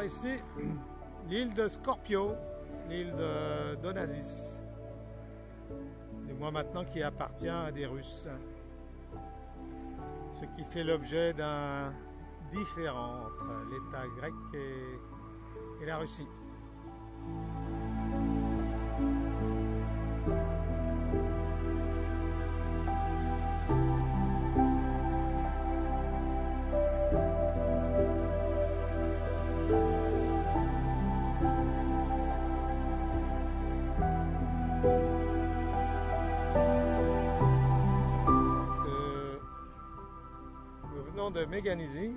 ici l'île de Scorpio, l'île d'Onassis, du moins maintenant qui appartient à des Russes, ce qui fait l'objet d'un différend entre l'État grec et la Russie. De Méganizi,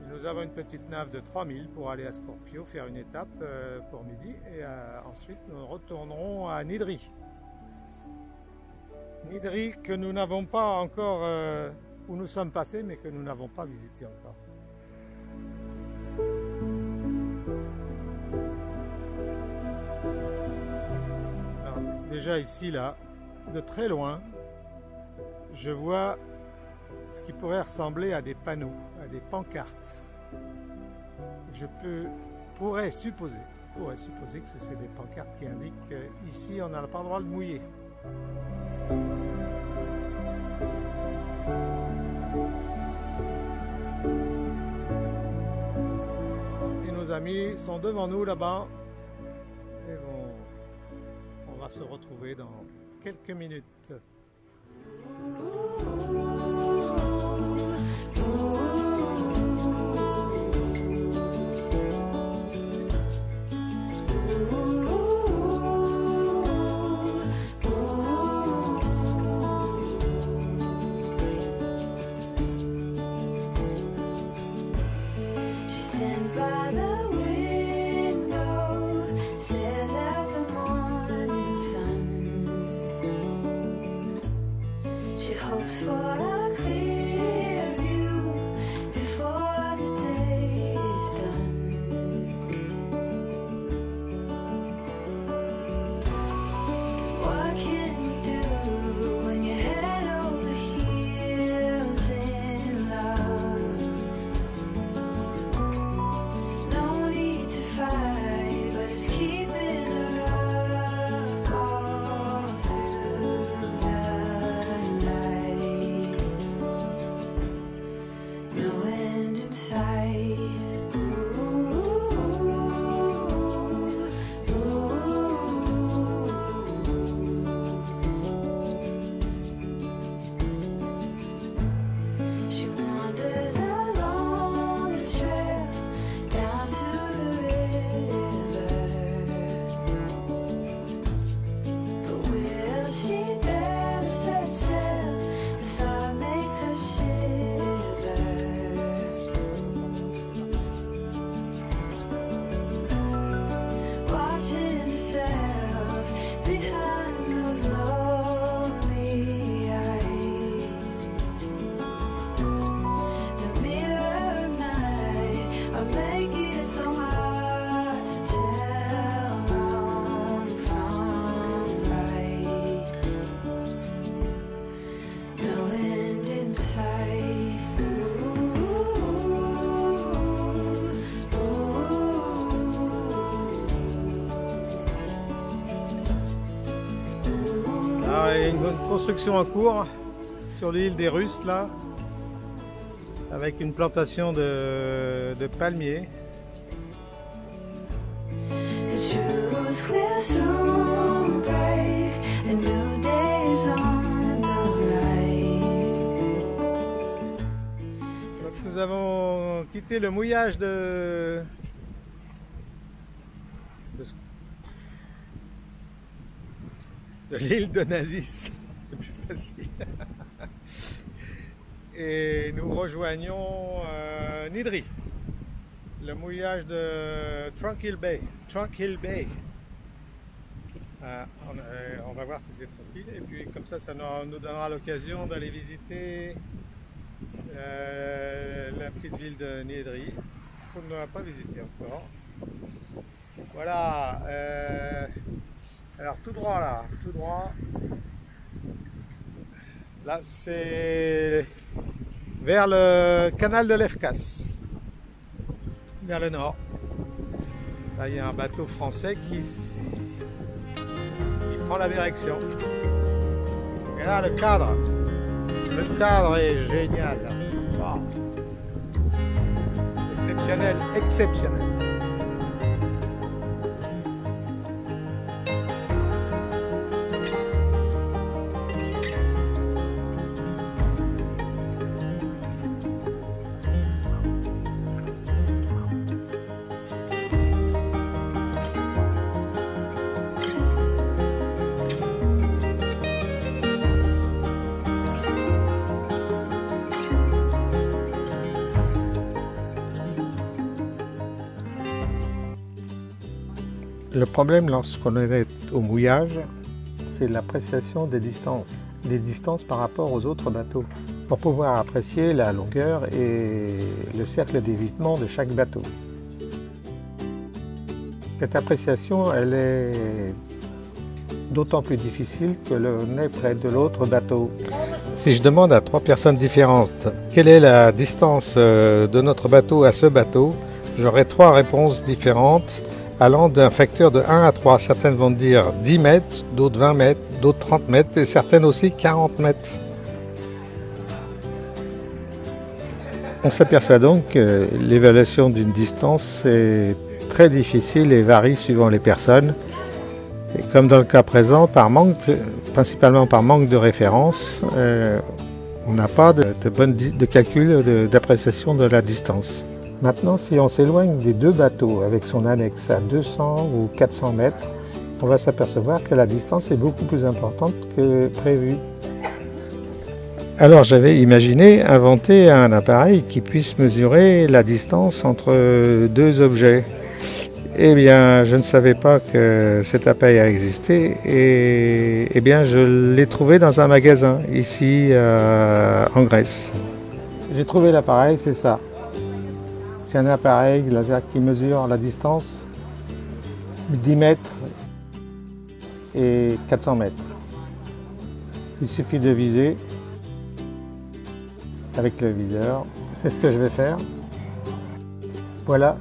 nous avons une petite nave de 3000 pour aller à Scorpio, faire une étape pour midi, et ensuite nous retournerons à Nidri. Nidri que nous n'avons pas encore, où nous sommes passés, mais que nous n'avons pas visité encore. Alors, déjà ici, là, de très loin, je vois ce qui pourrait ressembler à des panneaux, à des pancartes. Je pourrais supposer que c'est des pancartes qui indiquent qu'ici on n'a pas le droit de mouiller. Et nos amis sont devant nous là-bas et on va se retrouver dans quelques minutes. Il y a une construction en cours sur l'île des Russes là, avec une plantation de palmiers. Donc nous avons quitté le mouillage de l'île d'Onassis, c'est plus facile. Et nous rejoignons Nidri, le mouillage de Tranquil Bay. On va voir si c'est tranquille, et puis comme ça, ça nous donnera l'occasion d'aller visiter la petite ville de Nidri, qu'on n'a pas visité encore. Voilà. Alors tout droit là, tout droit. Là c'est vers le canal de Lefkas. vers le nord. Là, il y a un bateau français qui prend la direction. Et là, le cadre est génial. Wow. Exceptionnel, exceptionnel. Le problème lorsqu'on est au mouillage, c'est l'appréciation des distances par rapport aux autres bateaux, pour pouvoir apprécier la longueur et le cercle d'évitement de chaque bateau. Cette appréciation, elle est d'autant plus difficile que l'on est près de l'autre bateau. Si je demande à 3 personnes différentes quelle est la distance de notre bateau à ce bateau, j'aurai 3 réponses différentes allant d'un facteur de 1 à 3. Certaines vont dire 10 mètres, d'autres 20 mètres, d'autres 30 mètres et certaines aussi 40 mètres. On s'aperçoit donc que l'évaluation d'une distance est très difficile et varie suivant les personnes. Et comme dans le cas présent, principalement par manque de référence, on n'a pas de calcul d'appréciation de la distance. Maintenant, si on s'éloigne des 2 bateaux avec son annexe à 200 ou 400 mètres, on va s'apercevoir que la distance est beaucoup plus importante que prévu. Alors j'avais imaginé inventer un appareil qui puisse mesurer la distance entre 2 objets. Eh bien, je ne savais pas que cet appareil a existé et eh bien, je l'ai trouvé dans un magasin ici en Grèce. J'ai trouvé l'appareil, c'est ça. C'est un appareil laser qui mesure la distance 10 mètres et 400 mètres. Il suffit de viser avec le viseur. C'est ce que je vais faire. Voilà.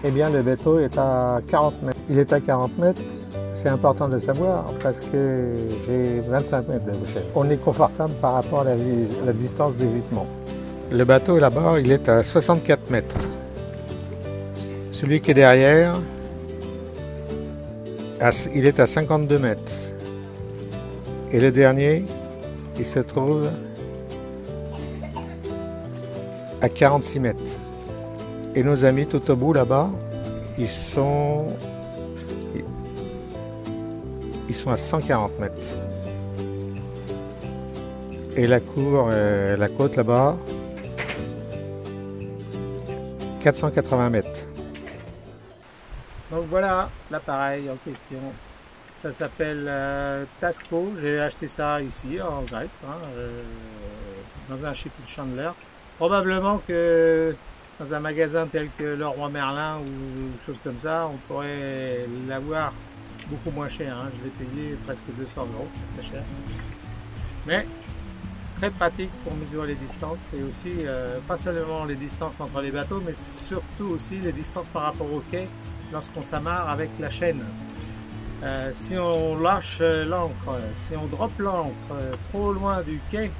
Eh bien, le bateau est à 40 mètres. Il est à 40 mètres. C'est important de le savoir parce que j'ai 25 mètres de hauteur. On est confortable par rapport à la distance d'évitement. Le bateau là-bas, il est à 64 mètres. Celui qui est derrière, il est à 52 mètres. Et le dernier, il se trouve à 46 mètres. Et nos amis tout au bout là-bas, ils sont à 140 mètres. Et la côte là-bas, 480 mètres. Donc voilà l'appareil en question. Ça s'appelle Tasco. J'ai acheté ça ici en Grèce, dans un ship Chandler. Probablement que dans un magasin tel que Leroy Merlin ou chose comme ça, on pourrait l'avoir beaucoup moins cher. Je l'ai payé presque 200 €, c'est très cher. Mais très pratique pour mesurer les distances et aussi pas seulement les distances entre les bateaux, mais surtout aussi les distances par rapport au quai lorsqu'on s'amarre avec la chaîne. Si on lâche l'ancre, si on drop l'ancre trop loin du quai,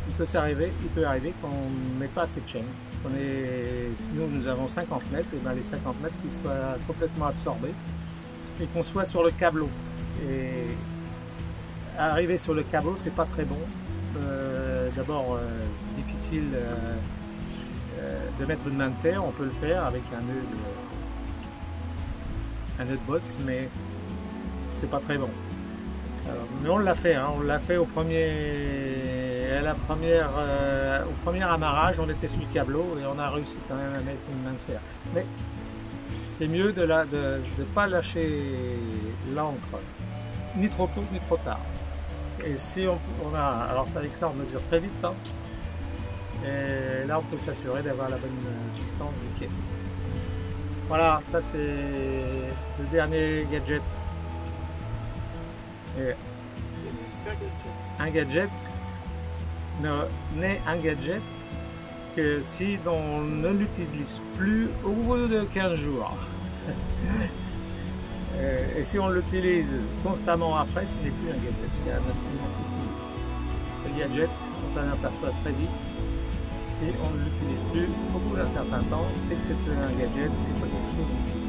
il peut arriver qu'on ne met pas assez de chaîne. Nous avons 50 mètres, et bien les 50 mètres qui soient complètement absorbés et qu'on soit sur le câbleau. Et arriver sur le câbleau, c'est pas très bon. D'abord, difficile de mettre une main de fer. On peut le faire avec un nœud de bosse, mais c'est pas très bon. Alors, mais on l'a fait, on l'a fait au premier amarrage. On était sur le câbleau et on a réussi quand même à mettre une main de fer. Mais c'est mieux de ne pas lâcher l'ancre ni trop tôt ni trop tard. Et si alors avec ça on mesure très vite, et là on peut s'assurer d'avoir la bonne distance du quai. Voilà, ça c'est le dernier gadget. Et un gadget, un gadget que si on ne l'utilise plus au bout de 15 jours, et si on l'utilise constamment après, ce n'est plus un gadget, c'est un instrument utile. Le gadget, on s'en aperçoit très vite. Si on ne l'utilise plus au bout d'un certain temps, c'est que c'est un gadget et pas quelque chose d'utile.